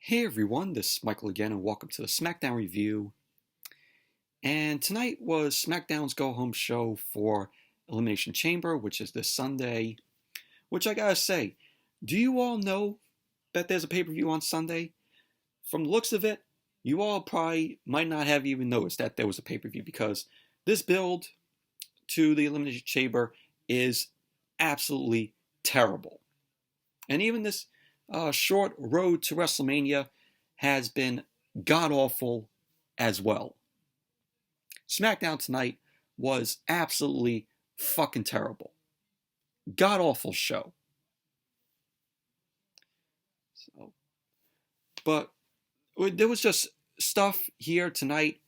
Hey everyone, this is Michael again, and welcome to the Smackdown review. And tonight was Smackdown's go-home show for Elimination Chamber, which is this Sunday. Which I gotta say, do you all know that there's a pay-per-view on Sunday? From the looks of it, you all probably might not have even noticed that there was a pay-per-view because this build to the Elimination Chamber is absolutely terrible. And even this short road to WrestleMania has been god-awful as well. SmackDown tonight was absolutely fucking terrible. God-awful show. But there was just stuff here tonight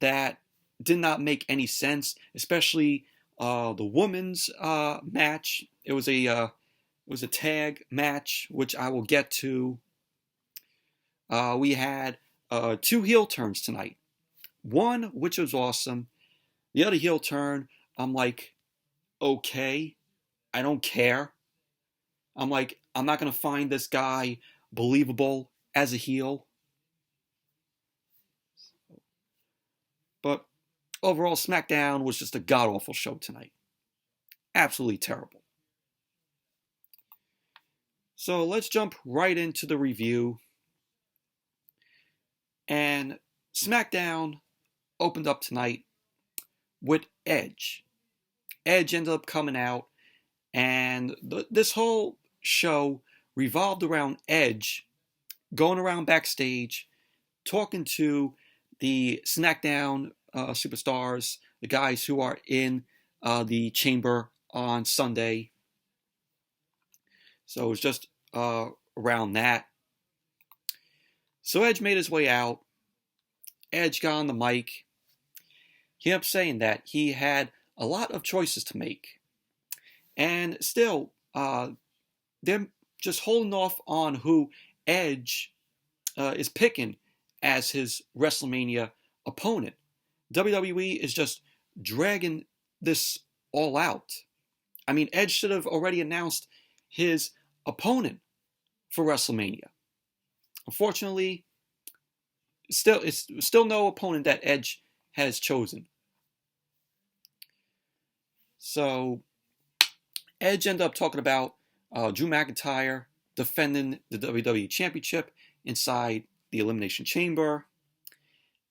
that did not make any sense, especially the women's match. It was a tag match, which I will get to. We had two heel turns tonight. One, which was awesome. The other heel turn, I'm like, okay, I don't care. I'm like, I'm not going to find this guy believable as a heel. But overall, SmackDown was just a god-awful show tonight. Absolutely terrible. So let's jump right into the review. And SmackDown opened up tonight with Edge. Edge ended up coming out, and this whole show revolved around Edge going around backstage, talking to the SmackDown superstars, the guys who are in the chamber on Sunday. So it was just around that. So Edge made his way out. Edge got on the mic. He ended up saying that he had a lot of choices to make. And still, they're just holding off on who Edge is picking as his WrestleMania opponent. WWE is just dragging this all out. I mean, Edge should have already announced his opponent for WrestleMania. Unfortunately, it's still no opponent that Edge has chosen. So Edge ended up talking about Drew McIntyre defending the WWE Championship inside the Elimination Chamber,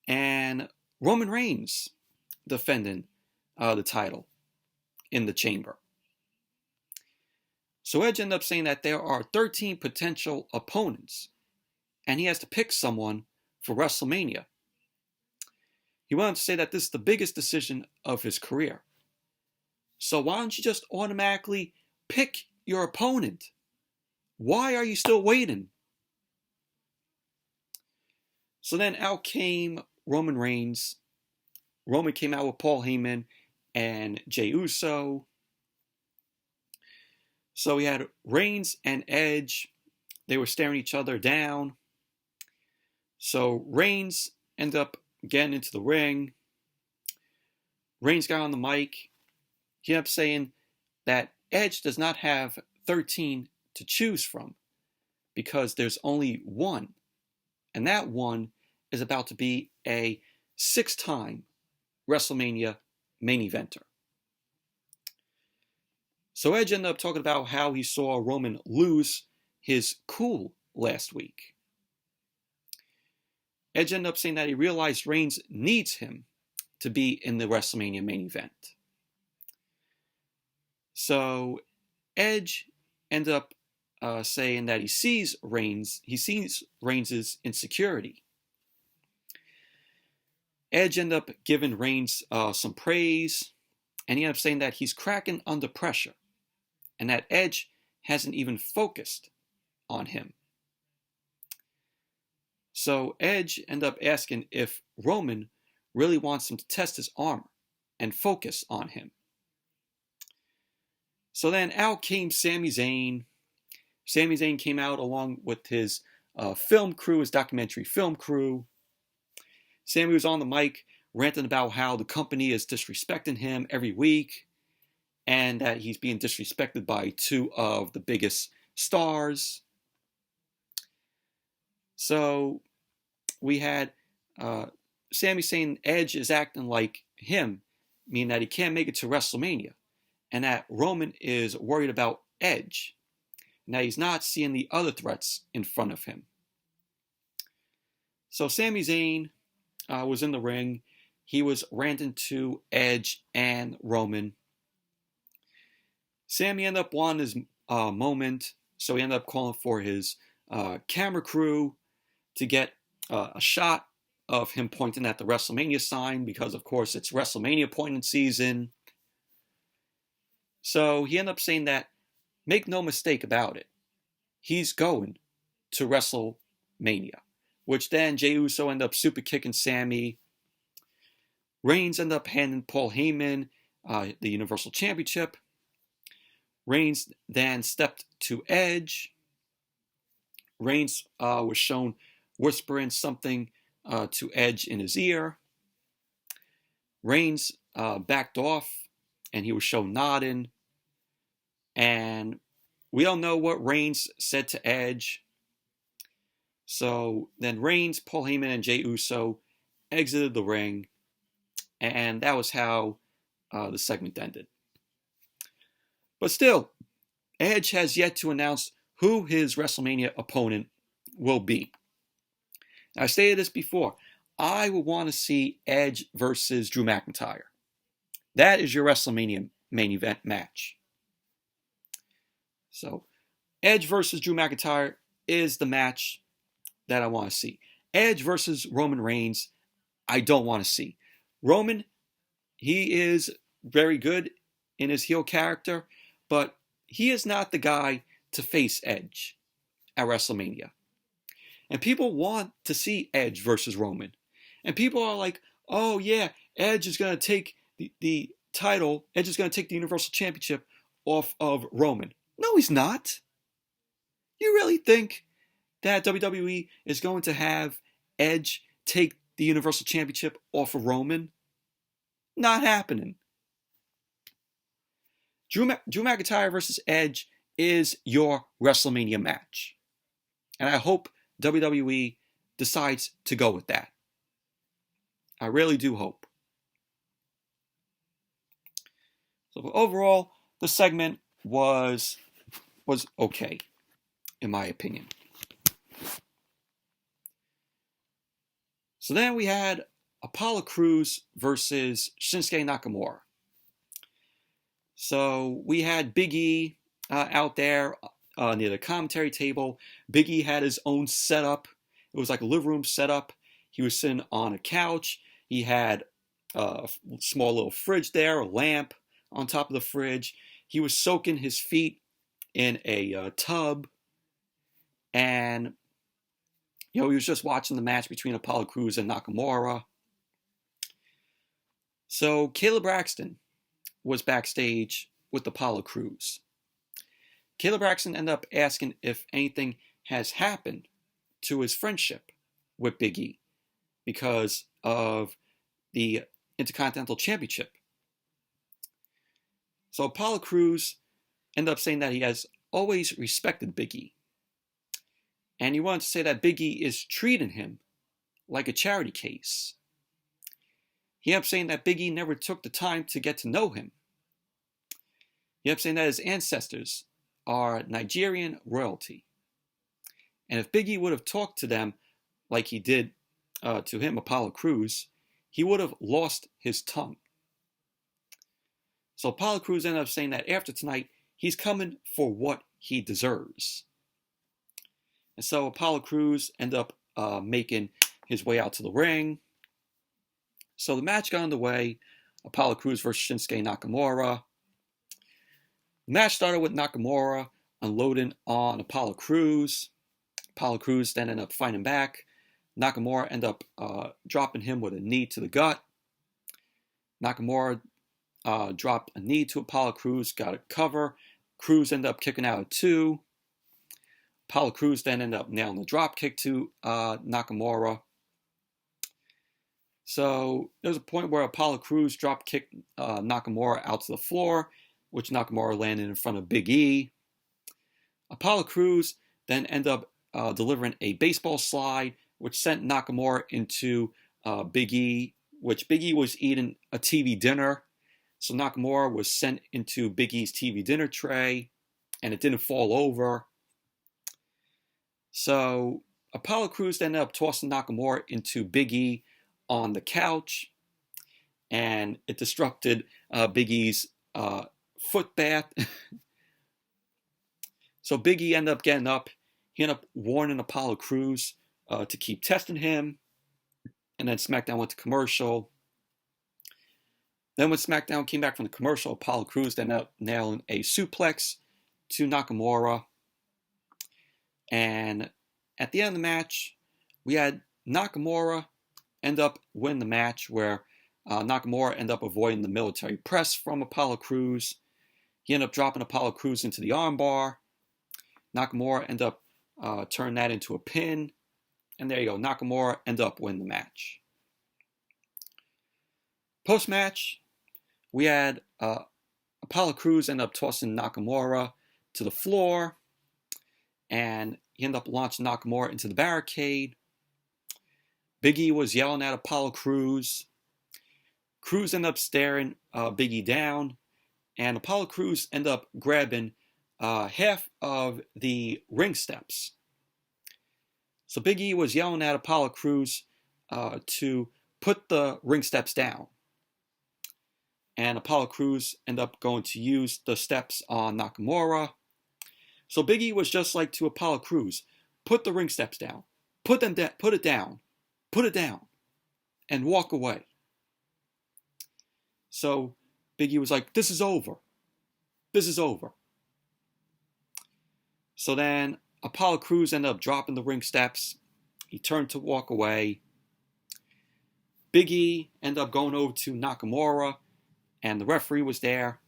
and Roman Reigns defending the title in the Chamber. So Edge ended up saying that there are 13 potential opponents, and he has to pick someone for WrestleMania. He went on to say that this is the biggest decision of his career. So why don't you just automatically pick your opponent? Why are you still waiting? So then out came Roman Reigns. Roman came out with Paul Heyman and Jey Uso. So we had Reigns and Edge. They were staring each other down. So Reigns ended up getting into the ring. Reigns got on the mic. He ended up saying that Edge does not have 13 to choose from because there's only one. And that one is about to be a 6-time WrestleMania main eventer. So Edge ended up talking about how he saw Roman lose his cool last week. Edge ended up saying that he realized Reigns needs him to be in the WrestleMania main event. So Edge ended up saying that he sees Reigns' insecurity. Edge ended up giving Reigns some praise, and he ended up saying that he's cracking under pressure, and that Edge hasn't even focused on him. So Edge ended up asking if Roman really wants him to test his armor and focus on him. So then out came Sami Zayn. Sami Zayn came out along with his film crew, his documentary film crew. Sami was on the mic ranting about how the company is disrespecting him every week and that he's being disrespected by two of the biggest stars. So we had Sami saying Edge is acting like him, meaning that he can't make it to WrestleMania, and that Roman is worried about Edge. Now he's not seeing the other threats in front of him. So Sami Zayn was in the ring. He was ranting to Edge and Roman. Sami ended up wanting his moment, so he ended up calling for his camera crew to get a shot of him pointing at the WrestleMania sign because, of course, it's WrestleMania pointing season. So he ended up saying that, make no mistake about it, he's going to WrestleMania, which then Jey Uso ended up super kicking Sami. Reigns ended up handing Paul Heyman the Universal Championship. Reigns then stepped to Edge. Reigns was shown whispering something to Edge in his ear. Reigns backed off, and he was shown nodding. And we don't know what Reigns said to Edge. So then Reigns, Paul Heyman, and Jey Uso exited the ring. And that was how the segment ended. But still, Edge has yet to announce who his WrestleMania opponent will be. I stated this before. I would want to see Edge versus Drew McIntyre. That is your WrestleMania main event match. So, Edge versus Drew McIntyre is the match that I want to see. Edge versus Roman Reigns, I don't want to see. Roman, he is very good in his heel character, but he is not the guy to face Edge at WrestleMania. And people want to see Edge versus Roman. And people are like, oh yeah, Edge is going to take the title, Edge is going to take the Universal Championship off of Roman. No, he's not. You really think that WWE is going to have Edge take the Universal Championship off of Roman? Not happening. Drew McIntyre versus Edge is your WrestleMania match. And I hope WWE decides to go with that. I really do hope. So overall, the segment was okay, in my opinion. So then we had Apollo Crews versus Shinsuke Nakamura. So we had Big E out there near the commentary table. Big E had his own setup. It was like a living room setup. He was sitting on a couch. He had a small little fridge there, a lamp on top of the fridge. He was soaking his feet in a tub. And, he was just watching the match between Apollo Crews and Nakamura. So Caleb Braxton was backstage with Apollo Crews. Caleb Braxton ended up asking if anything has happened to his friendship with Big E because of the Intercontinental Championship. So Apollo Crews ended up saying that he has always respected Big E. And he wanted to say that Big E is treating him like a charity case. He ended up saying that Big E never took the time to get to know him. He ended up saying that his ancestors are Nigerian royalty. And if Big E would have talked to them like he did to him, Apollo Crews, he would have lost his tongue. So Apollo Crews ended up saying that after tonight, he's coming for what he deserves. And so Apollo Crews ended up making his way out to the ring. So the match got underway. Apollo Crews versus Shinsuke Nakamura. The match started with Nakamura unloading on Apollo Crews. Apollo Crews then ended up fighting back. Nakamura ended up dropping him with a knee to the gut. Nakamura dropped a knee to Apollo Crews, got a cover. Crews ended up kicking out at 2. Apollo Crews then ended up nailing the drop kick to Nakamura. So there was a point where Apollo Crews drop kicked Nakamura out to the floor, which Nakamura landed in front of Big E. Apollo Crews then ended up delivering a baseball slide, which sent Nakamura into Big E, which Big E was eating a TV dinner. So Nakamura was sent into Big E's TV dinner tray, and it didn't fall over. So Apollo Crews ended up tossing Nakamura into Big E on the couch, and it disrupted Big E's foot bath. So Big E ended up getting up. He ended up warning Apollo Crews to keep testing him. And then SmackDown went to commercial. Then when SmackDown came back from the commercial, Apollo Crews ended up nailing a suplex to Nakamura. And at the end of the match, we had Nakamura end up winning the match, where Nakamura ended up avoiding the military press from Apollo Crews. He ended up dropping Apollo Crews into the armbar. Nakamura ended up turning that into a pin. And there you go. Nakamura ended up winning the match. Post-match, we had Apollo Crews end up tossing Nakamura to the floor. And he ended up launching Nakamura into the barricade. Big E was yelling at Apollo Crews. Crews ended up staring Big E down. And Apollo Crews ended up grabbing half of the ring steps. So Big E was yelling at Apollo Crews to put the ring steps down. And Apollo Crews ended up going to use the steps on Nakamura. So Big E was just like to Apollo Crews, put the ring steps down, put it down, and walk away. So Big E was like, this is over. So then Apollo Crews ended up dropping the ring steps. He turned to walk away. Big E ended up going over to Nakamura, and the referee was there.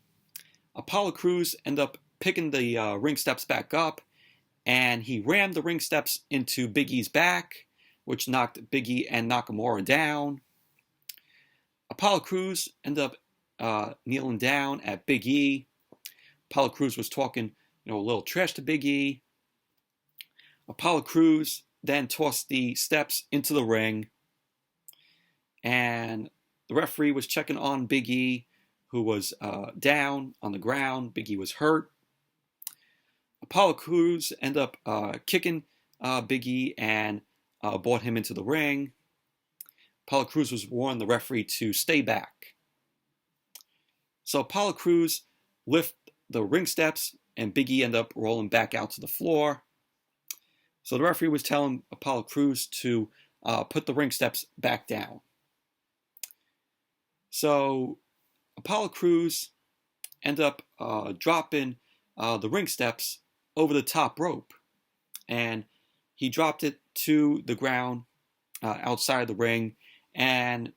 Apollo Crews ended up picking the ring steps back up, and he rammed the ring steps into Big E's back, which knocked Big E and Nakamura down. Apollo Crews ended up kneeling down at Big E. Apollo Crews was talking, a little trash to Big E. Apollo Crews then tossed the steps into the ring, and the referee was checking on Big E, who was down on the ground. Big E was hurt. Apollo Crews ended up kicking Big E and brought him into the ring. Apollo Crews was warning the referee to stay back. So Apollo Crews lifted the ring steps, and Big E ended up rolling back out to the floor. So the referee was telling Apollo Crews to put the ring steps back down. So Apollo Crews ended up dropping the ring steps over the top rope, and he dropped it to the ground outside the ring, and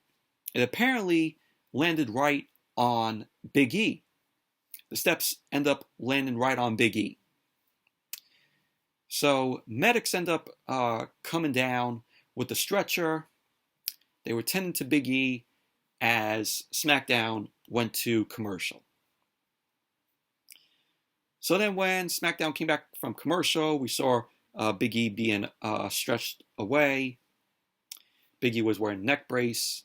it apparently landed right on Big E. The steps end up landing right on Big E. So medics end up coming down with the stretcher. They were tending to Big E as SmackDown went to commercial. So then when SmackDown came back from commercial, we saw Big E being stretched away. Big E was wearing a neck brace.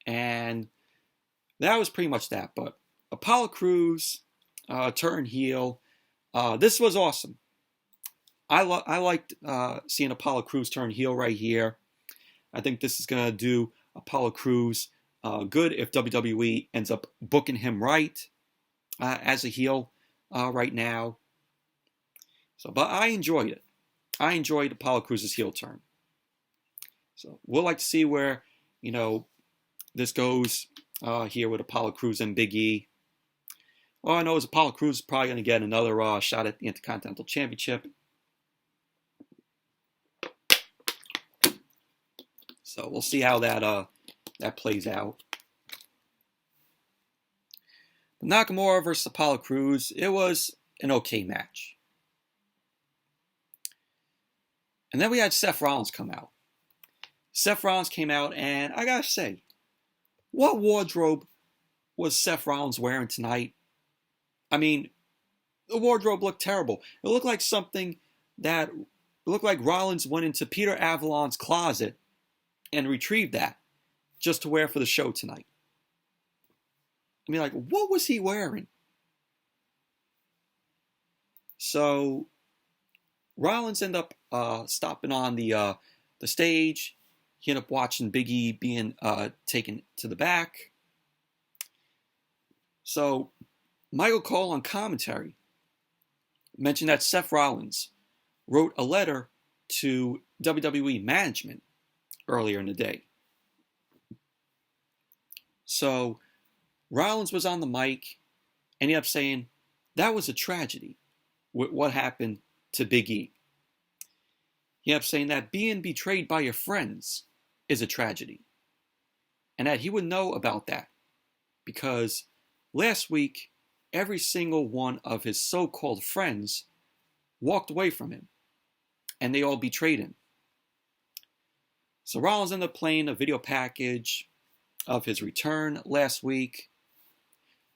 And that was pretty much that. But Apollo Crews turned heel. This was awesome. I liked seeing Apollo Crews turn heel right here. I think this is going to do Apollo Crews good if WWE ends up booking him right as a heel right now. So, but I enjoyed it. I enjoyed Apollo Crews' heel turn. So we'll like to see where, this goes here with Apollo Crews and Big E. All I know is Apollo Crews is probably going to get another shot at the Intercontinental Championship. So we'll see how that plays out. Nakamura versus Apollo Crews, it was an okay match. And then we had Seth Rollins come out. Seth Rollins came out, and I gotta say, what wardrobe was Seth Rollins wearing tonight? I mean, the wardrobe looked terrible. It looked like something that It looked like Rollins went into Peter Avalon's closet and retrieved that just to wear for the show tonight. I mean, like, what was he wearing? So Rollins ended up stopping on the stage. He ended up watching Big E being taken to the back. So Michael Cole on commentary mentioned that Seth Rollins wrote a letter to WWE management earlier in the day. So Rollins was on the mic and he ended up saying that was a tragedy with what happened to Big E. He ended up saying that being betrayed by your friends is a tragedy. And that he would know about that because last week, every single one of his so-called friends walked away from him and they all betrayed him. So Rollins ended up playing a video package of his return last week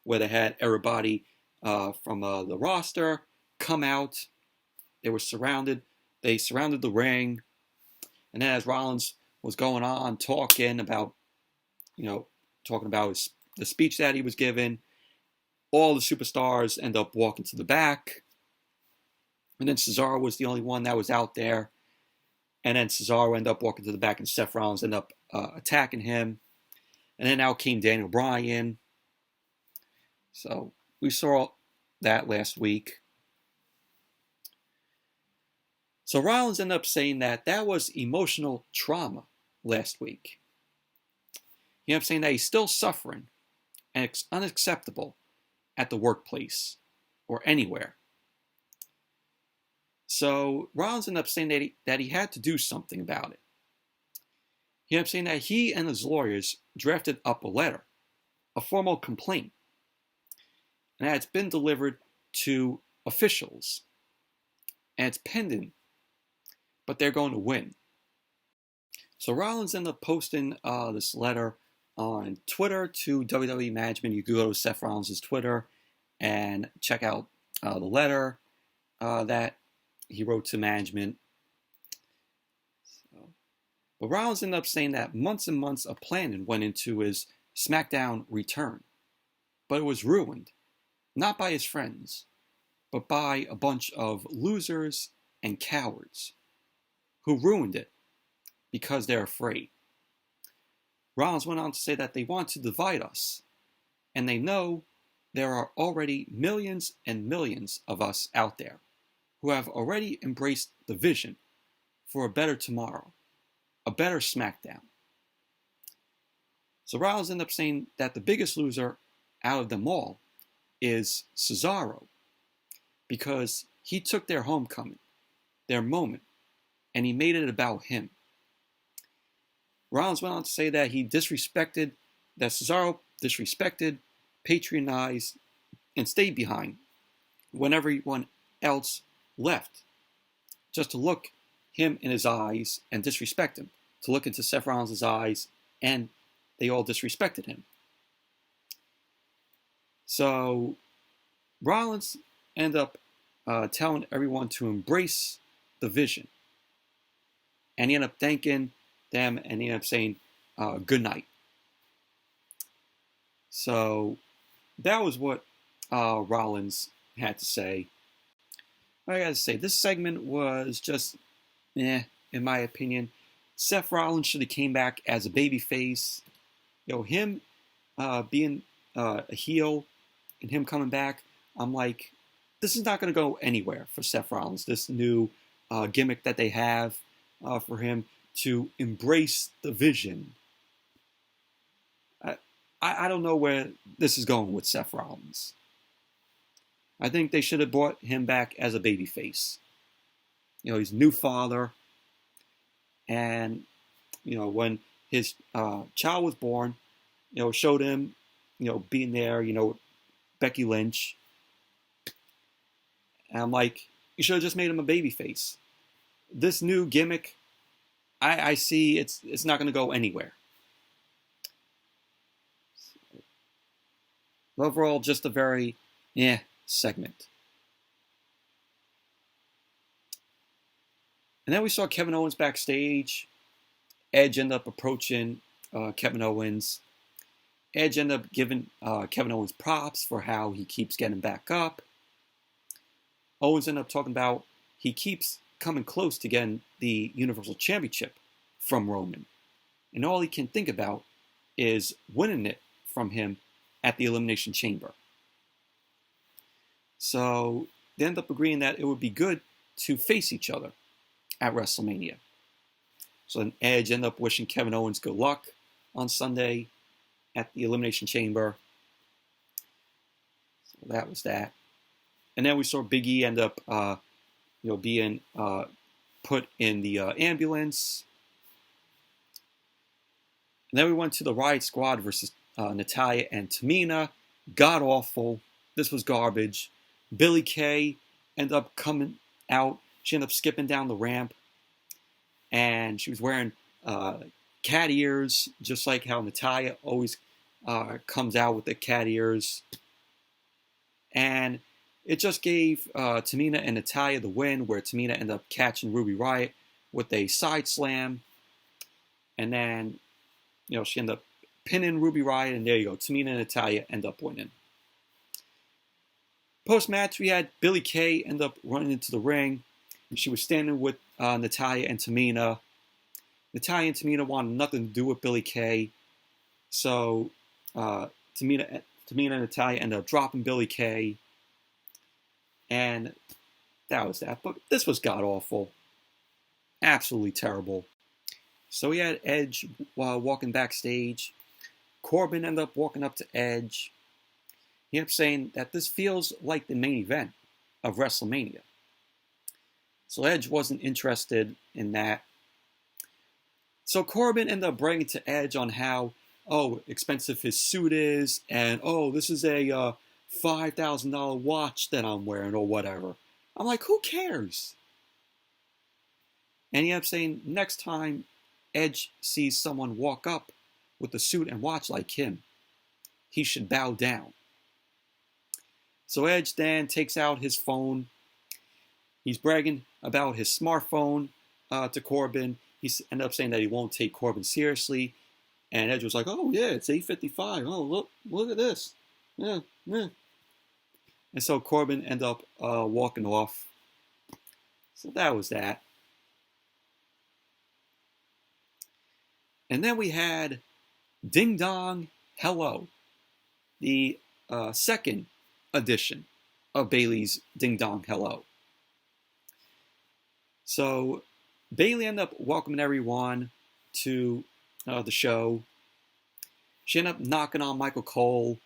where they had everybody from the roster come out. They were surrounded. They surrounded the ring. And then as Rollins was going on talking about the speech that he was given, all the superstars end up walking to the back. And then Cesaro was the only one that was out there. And then Cesaro ended up walking to the back and Seth Rollins ended up attacking him. And then out came Daniel Bryan. So we saw that last week. So Rollins ended up saying that was emotional trauma last week. He ended up saying that he's still suffering and it's unacceptable at the workplace or anywhere. So Rollins ended up saying that he had to do something about it. He ended up saying that he and his lawyers drafted up a letter, a formal complaint, and that it's been delivered to officials, and it's pending, but they're going to win. So Rollins ended up posting this letter on Twitter to WWE management. You can go to Seth Rollins' Twitter and check out the letter that he wrote to management. But Rollins ended up saying that months and months of planning went into his SmackDown return. But it was ruined, not by his friends, but by a bunch of losers and cowards who ruined it because they're afraid. Rollins went on to say that they want to divide us, and they know there are already millions and millions of us out there who have already embraced the vision for a better tomorrow, a better SmackDown. So Rollins ended up saying that the biggest loser out of them all is Cesaro, because he took their homecoming, their moment, and he made it about him. Rollins went on to say that Cesaro disrespected, patronized, and stayed behind when everyone else left, just to look him in his eyes and disrespect him, to look into Seth Rollins' eyes, and they all disrespected him. So Rollins ended up telling everyone to embrace the vision. And he ended up thanking them, and he ended up saying good night. So that was what Rollins had to say. I gotta say, this segment was just in my opinion. Seth Rollins should have came back as a babyface. Him being a heel and him coming back, I'm like, this is not going to go anywhere for Seth Rollins. This new gimmick that they have for him to embrace the vision. I don't know where this is going with Seth Rollins. I think they should have brought him back as a babyface. He's a new father. And, when his child was born, showed him, being there, Becky Lynch. And I'm like, you should have just made him a babyface. This new gimmick, I see it's not going to go anywhere. Overall, just a very, segment. And then we saw Kevin Owens backstage. Edge ended up approaching Kevin Owens. Edge ended up giving Kevin Owens props for how he keeps getting back up. Owens ended up talking about he keeps coming close to getting the Universal Championship from Roman. And all he can think about is winning it from him at the Elimination Chamber. So they ended up agreeing that it would be good to face each other at WrestleMania. So then Edge ended up wishing Kevin Owens good luck on Sunday at the Elimination Chamber. So that was that. And then we saw Big E end up being put in the ambulance. And then we went to the Riott Squad versus Natalya and Tamina. God awful. This was garbage. Billie Kay ended up coming out. She ended up skipping down the ramp. And she was wearing cat ears, just like how Natalya always comes out with the cat ears. And it just gave Tamina and Natalya the win, where Tamina ended up catching Ruby Riott with a side slam. And then, she ended up pinning Ruby Riott, and there you go. Tamina and Natalya end up winning. Post-match, we had Billie Kay end up running into the ring. She was standing with Natalya and Tamina. Natalya and Tamina wanted nothing to do with Billie Kay. So Tamina and Natalya ended up dropping Billie Kay. And that was that. But this was god-awful. Absolutely terrible. So we had Edge walking backstage. Corbin ended up walking up to Edge. He ended up saying that this feels like the main event of WrestleMania. So Edge wasn't interested in that. So Corbin ended up bragging to Edge on how, expensive his suit is, and, this is a $5,000 watch that I'm wearing, or whatever. I'm like, who cares? And he ended up saying, next time Edge sees someone walk up with a suit and watch like him, he should bow down. So Edge then takes out his phone. He's bragging about his smartphone to Corbin. He ended up saying that he won't take Corbin seriously. And Edge was like, oh, yeah, it's 8:55. Oh, look at this. Yeah. And so Corbin ended up walking off. So that was that. And then we had Ding Dong Hello, the second edition of Bayley's Ding Dong Hello. So Bayley ended up welcoming everyone to the show. She ended up knocking on Michael Cole,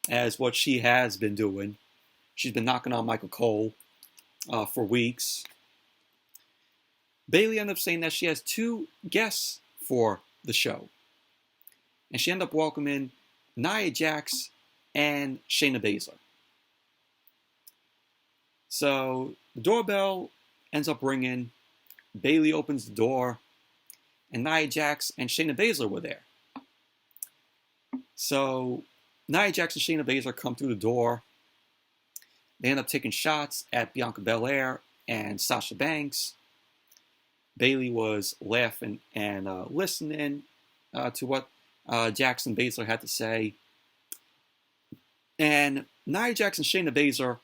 as what she has been doing. She's been knocking on Michael Cole for weeks. Bayley ended up saying that she has 2 guests for the show. And she ended up welcoming Nia Jax and Shayna Baszler. So the doorbell ends up ringing. Bayley opens the door, and Nia Jax and Shayna Baszler were there. So Nia Jax and Shayna Baszler come through the door. They end up taking shots at Bianca Belair and Sasha Banks. Bayley was laughing and listening to what Jax and Baszler had to say. And Nia Jax and Shayna Baszler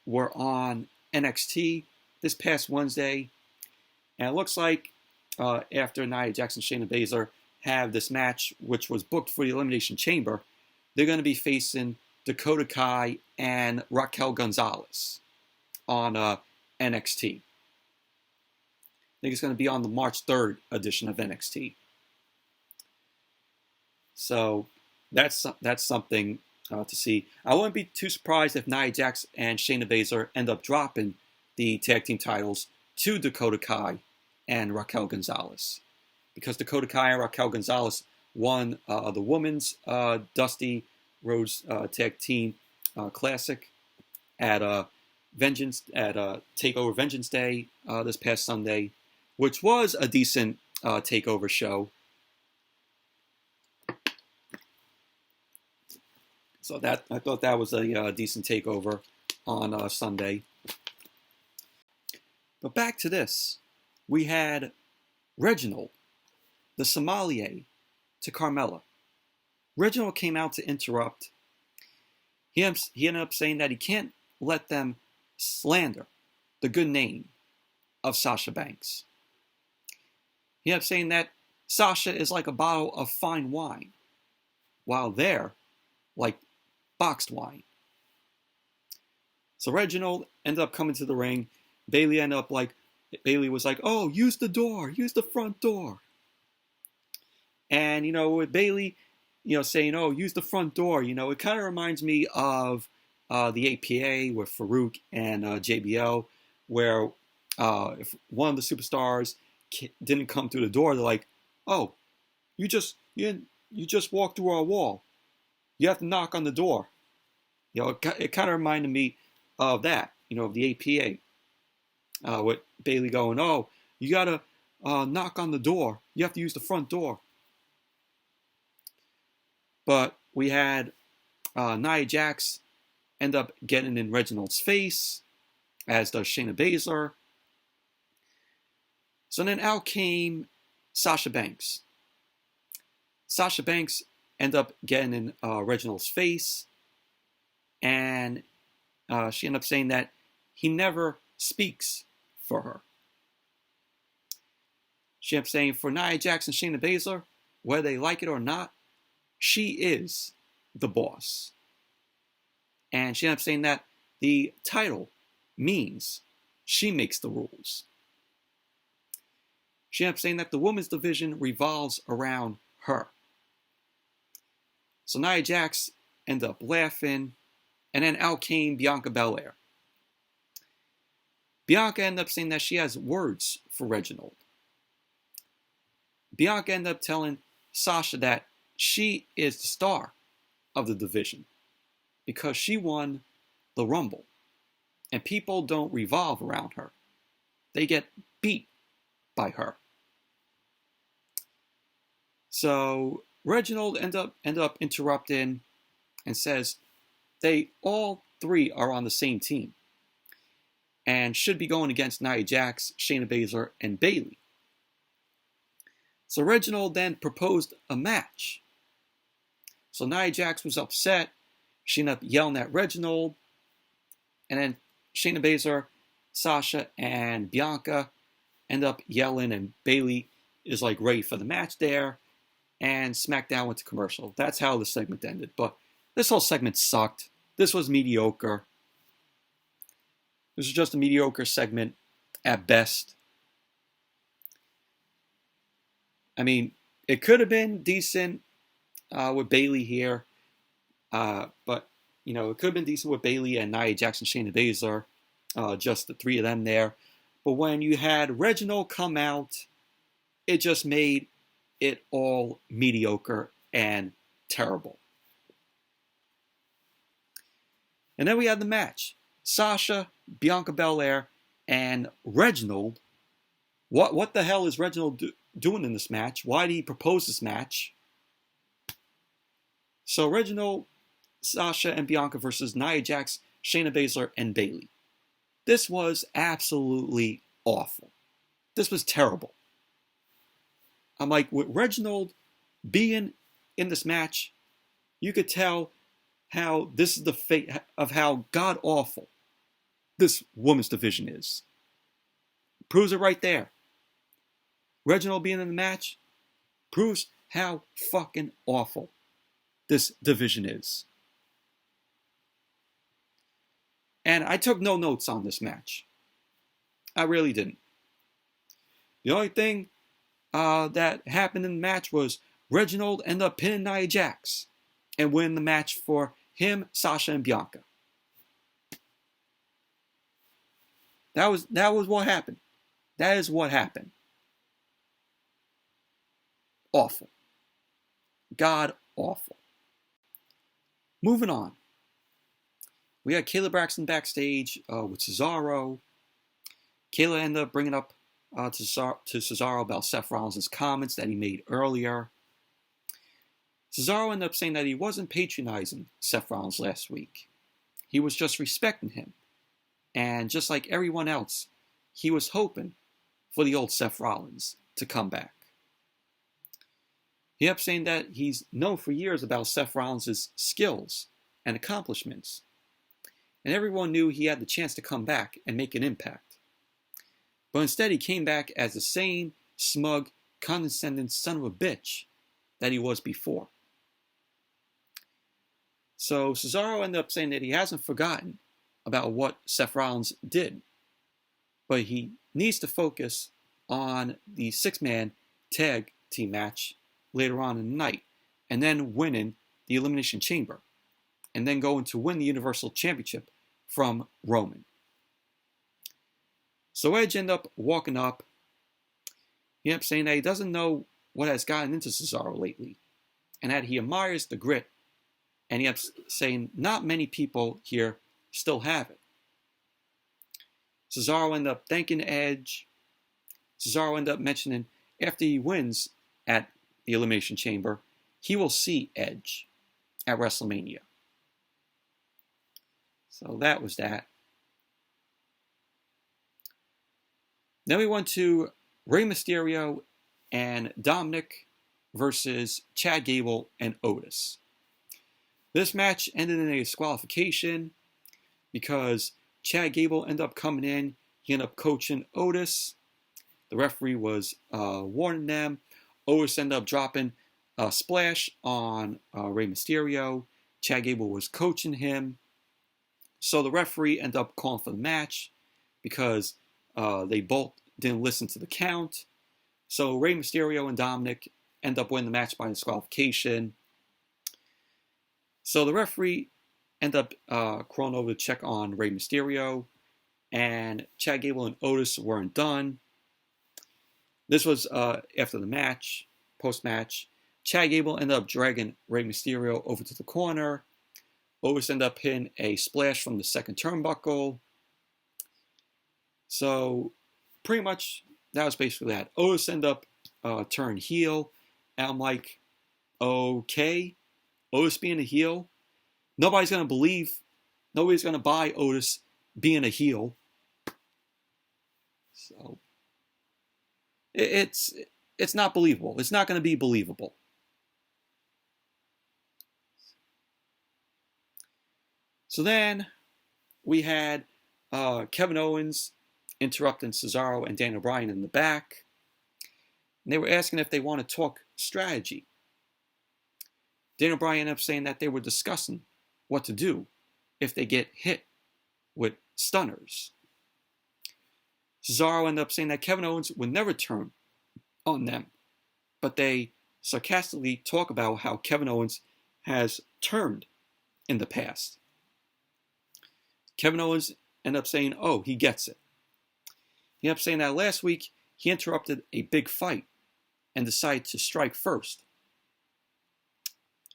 were on NXT this past Wednesday. And it looks like after Nia Jax and Shayna Baszler have this match, which was booked for the Elimination Chamber, they're going to be facing Dakota Kai and Raquel Gonzalez on NXT. I think it's going to be on the March 3rd edition of NXT. So that's something to see. I wouldn't be too surprised if Nia Jax and Shayna Baszler end up dropping the tag team titles to Dakota Kai and Raquel Gonzalez. Because Dakota Kai and Raquel Gonzalez won the Women's Dusty Rhodes Tag Team Classic at Takeover Vengeance Day this past Sunday, which was a decent takeover show. So I thought that was a decent takeover on Sunday. But back to this. we had Reginald, the sommelier, to Carmella. Reginald came out to interrupt. He ended up saying that he can't let them slander the good name of Sasha Banks. He ended up saying that Sasha is like a bottle of fine wine, while they're like boxed wine. So Reginald ended up coming to the ring. Bayley was like, oh, use the door, use the front door. And, with Bayley, saying, oh, use the front door, it kind of reminds me of the APA with Farouk and JBL, where if one of the superstars didn't come through the door, they're like, oh, you just walked through our wall. You have to knock on the door. It kind of reminded me of that, of the APA. With Bayley going, oh, you got to knock on the door. You have to use the front door. But we had Nia Jax end up getting in Reginald's face, as does Shayna Baszler. So then out came Sasha Banks. Sasha Banks ended up getting in Reginald's face, and she ended up saying that he never speaks for her. She ended up saying for Nia Jax and Shayna Baszler, whether they like it or not, she is the boss. And she ended up saying that the title means she makes the rules. She ended up saying that the women's division revolves around her. So Nia Jax ended up laughing, and then out came Bianca Belair. Bianca ended up saying that she has words for Reginald. Bianca ended up telling Sasha that she is the star of the division because she won the Rumble, and people don't revolve around her. They get beat by her. So Reginald ended up interrupting and says they all three are on the same team and should be going against Nia Jax, Shayna Baszler, and Bayley. So Reginald then proposed a match. So Nia Jax was upset. She ended up yelling at Reginald. And then Shayna Baszler, Sasha, and Bianca end up yelling, and Bayley is like ready for the match there. And SmackDown went to commercial. That's how the segment ended. But this whole segment sucked. This was mediocre. This was just a mediocre segment at best. I mean, it could have been decent with Bayley here. But, it could have been decent with Bayley and Nia Jax and Shayna Baszler. Just the three of them there. But when you had Reginald come out, it just made it all mediocre and terrible. And then we had the match. Sasha, Bianca Belair, and Reginald. What the hell is Reginald doing in this match? Why did he propose this match? So Reginald, Sasha, and Bianca versus Nia Jax, Shayna Baszler, and Bayley. This was absolutely awful. This was terrible. I'm like, with Reginald being in this match, you could tell how this is the fate of how god-awful this women's division is. Proves it right there. Reginald being in the match proves how fucking awful this division is. And I took no notes on this match. I really didn't. The only thing that happened in the match was Reginald ended up pinning Nia Jax and win the match for him, Sasha, and Bianca. That was what happened. That is what happened. Awful. God awful. Moving on. We had Kayla Braxton backstage with Cesaro. Kayla ended up bringing up to Cesaro about Seth Rollins' comments that he made earlier. Cesaro ended up saying that he wasn't patronizing Seth Rollins last week. He was just respecting him. And just like everyone else, he was hoping for the old Seth Rollins to come back. He kept saying that he's known for years about Seth Rollins' skills and accomplishments, and everyone knew he had the chance to come back and make an impact. But instead he came back as the same smug, condescending son of a bitch that he was before. So Cesaro ended up saying that he hasn't forgotten about what Seth Rollins did, but he needs to focus on the six-man tag team match later on in the night, and then winning the Elimination Chamber, and then going to win the Universal Championship from Roman. So Edge ended up walking up. He ended up saying that he doesn't know what has gotten into Cesaro lately, and that he admires the grit, and he ended up saying not many people here still have it. Cesaro ended up thanking Edge. Cesaro ended up mentioning after he wins at the Elimination Chamber, he will see Edge at WrestleMania. So that was that. Then we went to Rey Mysterio and Dominic versus Chad Gable and Otis. This match ended in a disqualification because Chad Gable ended up coming in. He ended up coaching Otis. The referee was warning them. Otis ended up dropping a splash on Rey Mysterio. Chad Gable was coaching him. So the referee ended up calling for the match because they both didn't listen to the count. So Rey Mysterio and Dominic end up winning the match by disqualification. So the referee ended up crawling over to check on Rey Mysterio, and Chad Gable and Otis weren't done. This was after the match, post-match. Chad Gable ended up dragging Rey Mysterio over to the corner. Otis ended up hitting a splash from the second turnbuckle. So pretty much that was basically that. Otis ended up turning heel. And I'm like, okay, Otis being a heel. Nobody's going to buy Otis being a heel. So it's not believable. It's not going to be believable. So then we had Kevin Owens interrupting Cesaro and Daniel Bryan in the back. And they were asking if they want to talk strategy. Daniel Bryan ended up saying that they were discussing what to do if they get hit with stunners. Cesaro ended up saying that Kevin Owens would never turn on them, but they sarcastically talk about how Kevin Owens has turned in the past. Kevin Owens ended up saying, oh, he gets it. He ended up saying that last week he interrupted a big fight and decided to strike first.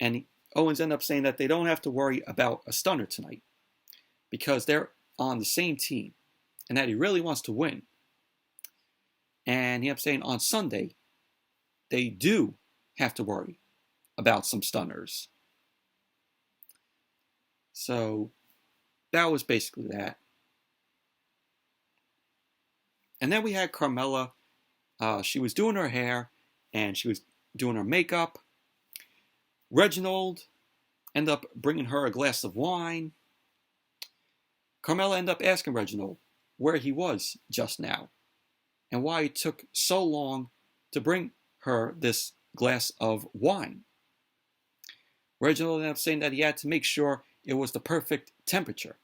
And Owens ended up saying that they don't have to worry about a stunner tonight because they're on the same team and that he really wants to win. And he ended up saying on Sunday, they do have to worry about some stunners. So that was basically that. And then we had Carmella. She was doing her hair and she was doing her makeup. Reginald ended up bringing her a glass of wine. Carmella ended up asking Reginald where he was just now and why it took so long to bring her this glass of wine. Reginald ended up saying that he had to make sure it was the perfect temperature.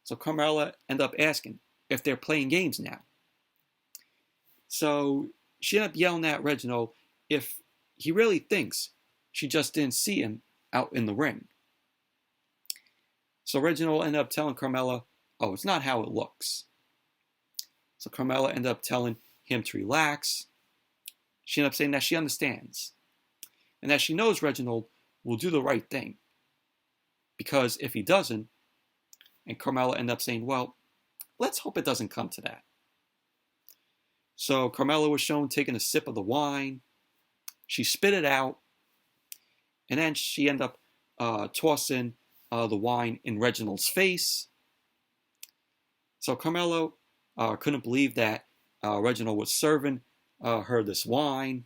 So Carmella ended up asking if they're playing games now. So she ended up yelling at Reginald if he really thinks she just didn't see him out in the ring. So Reginald ended up telling Carmella, oh, it's not how it looks. So Carmella ended up telling him to relax. She ended up saying that she understands and that she knows Reginald will do the right thing. Because if he doesn't, and Carmella ended up saying, well, let's hope it doesn't come to that. So Carmella was shown taking a sip of the wine. She spit it out. And then she ended up tossing the wine in Reginald's face. So Carmella couldn't believe that Reginald was serving her this wine.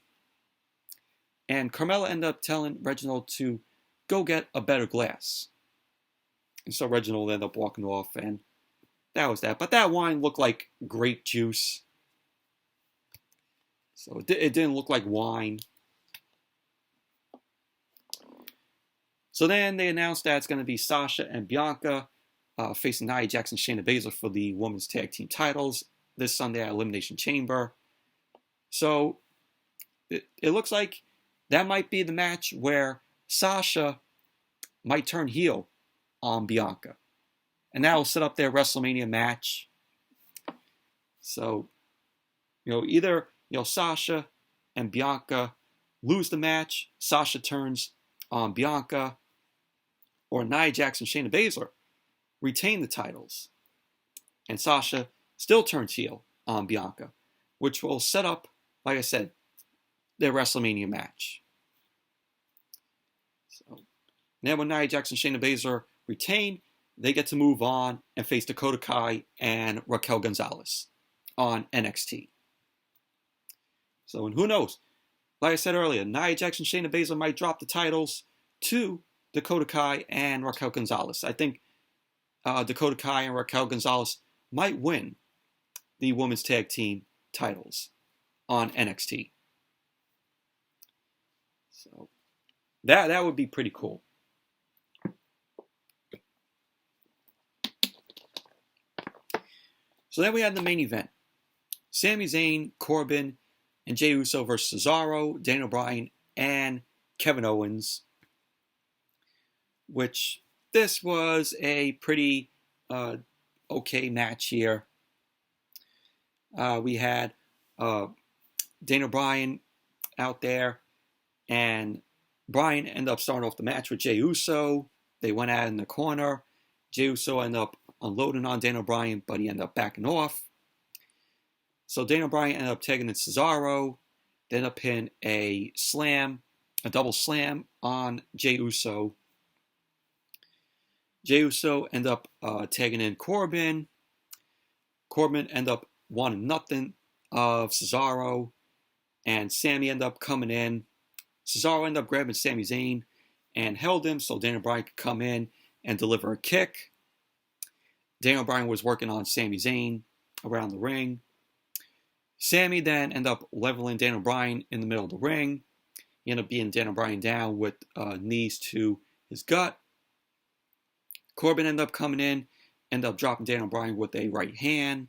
And Carmella ended up telling Reginald to go get a better glass. And so Reginald ended up walking off, and that was that. But that wine looked like grape juice. So it didn't look like wine. So then they announced that it's going to be Sasha and Bianca facing Nia Jax and Shayna Baszler for the women's tag team titles this Sunday at Elimination Chamber. So it looks like that might be the match where Sasha might turn heel on Bianca. And that will set up their WrestleMania match. So, either, Sasha and Bianca lose the match, Sasha turns on Bianca, or Nia Jax and Shayna Baszler retain the titles, and Sasha still turns heel on Bianca, which will set up, like I said, their WrestleMania match. So, now when Nia Jax and Shayna Baszler retain, they get to move on and face Dakota Kai and Raquel Gonzalez on NXT. So, and who knows? Like I said earlier, Nia Jax and Shayna Baszler might drop the titles to Dakota Kai and Raquel Gonzalez. I think Dakota Kai and Raquel Gonzalez might win the women's tag team titles on NXT. So that would be pretty cool. So then we had the main event. Sami Zayn, Corbin, and Jey Uso versus Cesaro, Daniel Bryan, and Kevin Owens. Which, this was a pretty okay match here. We had Daniel Bryan out there, and Bryan ended up starting off the match with Jey Uso. They went out in the corner. Jey Uso ended up unloading on Daniel Bryan, but he ended up backing off. So Daniel Bryan ended up tagging in Cesaro. They ended up hitting a double slam on Jey Uso. Jey Uso ended up tagging in Corbin. Corbin ended up wanting nothing of Cesaro. And Sami ended up coming in. Cesaro ended up grabbing Sami Zayn and held him so Daniel Bryan could come in and deliver a kick. Daniel Bryan was working on Sami Zayn around the ring. Sami then ended up leveling Daniel Bryan in the middle of the ring. He ended up beating Daniel Bryan down with knees to his gut. Corbin ended up coming in, ended up dropping Daniel Bryan with a right hand.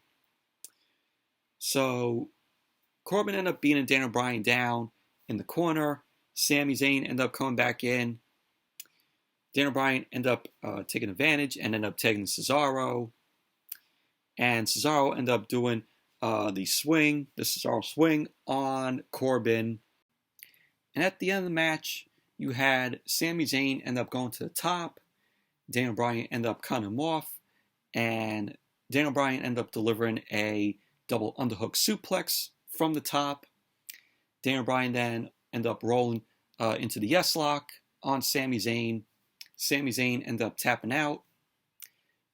So Corbin ended up beating Daniel Bryan down in the corner. Sami Zayn ended up coming back in. Daniel Bryan ended up taking advantage and ended up tagging Cesaro. And Cesaro ended up doing the Cesaro swing on Corbin. And at the end of the match, you had Sami Zayn end up going to the top. Daniel Bryan ended up cutting him off. And Daniel Bryan ended up delivering a double underhook suplex from the top. Daniel Bryan then ended up rolling into the yes-lock on Sami Zayn. Sami Zayn ended up tapping out.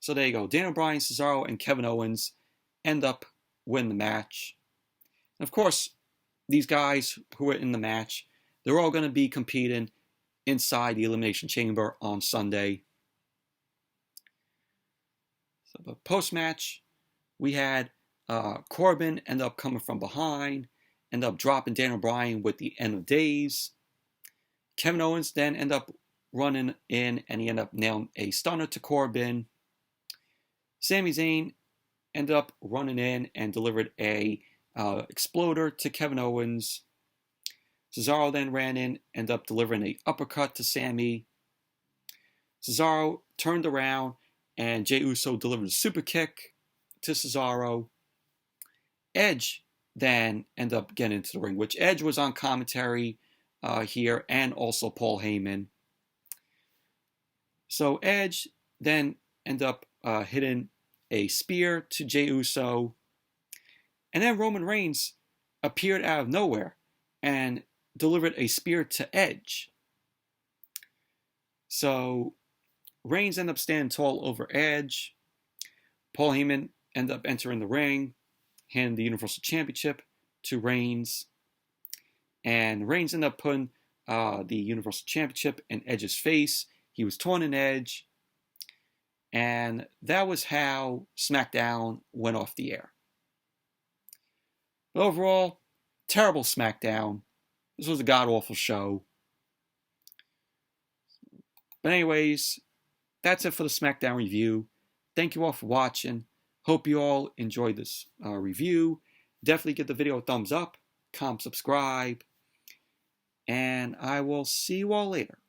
So there you go. Daniel Bryan, Cesaro, and Kevin Owens end up winning the match. And of course, these guys who were in the match, they're all going to be competing inside the Elimination Chamber on Sunday. So, but post-match, we had Corbin end up coming from behind, end up dropping Daniel Bryan with the end of days. Kevin Owens then end up running in, and he ended up nailing a stunner to Corbin. Sami Zayn ended up running in and delivered a exploder to Kevin Owens. Cesaro then ran in, ended up delivering an uppercut to Sami. Cesaro turned around, and Jey Uso delivered a super kick to Cesaro. Edge then ended up getting into the ring, which Edge was on commentary here, and also Paul Heyman. So Edge then ended up hitting a spear to Jey Uso. And then Roman Reigns appeared out of nowhere and delivered a spear to Edge. So Reigns ended up standing tall over Edge. Paul Heyman ended up entering the ring. handed the Universal Championship to Reigns. And Reigns ended up putting the Universal Championship in Edge's face. He was taunting Edge. And that was how SmackDown went off the air. But overall, terrible SmackDown. This was a god-awful show. But anyways, that's it for the SmackDown review. Thank you all for watching. Hope you all enjoyed this review. Definitely give the video a thumbs up, comment, subscribe, and I will see you all later.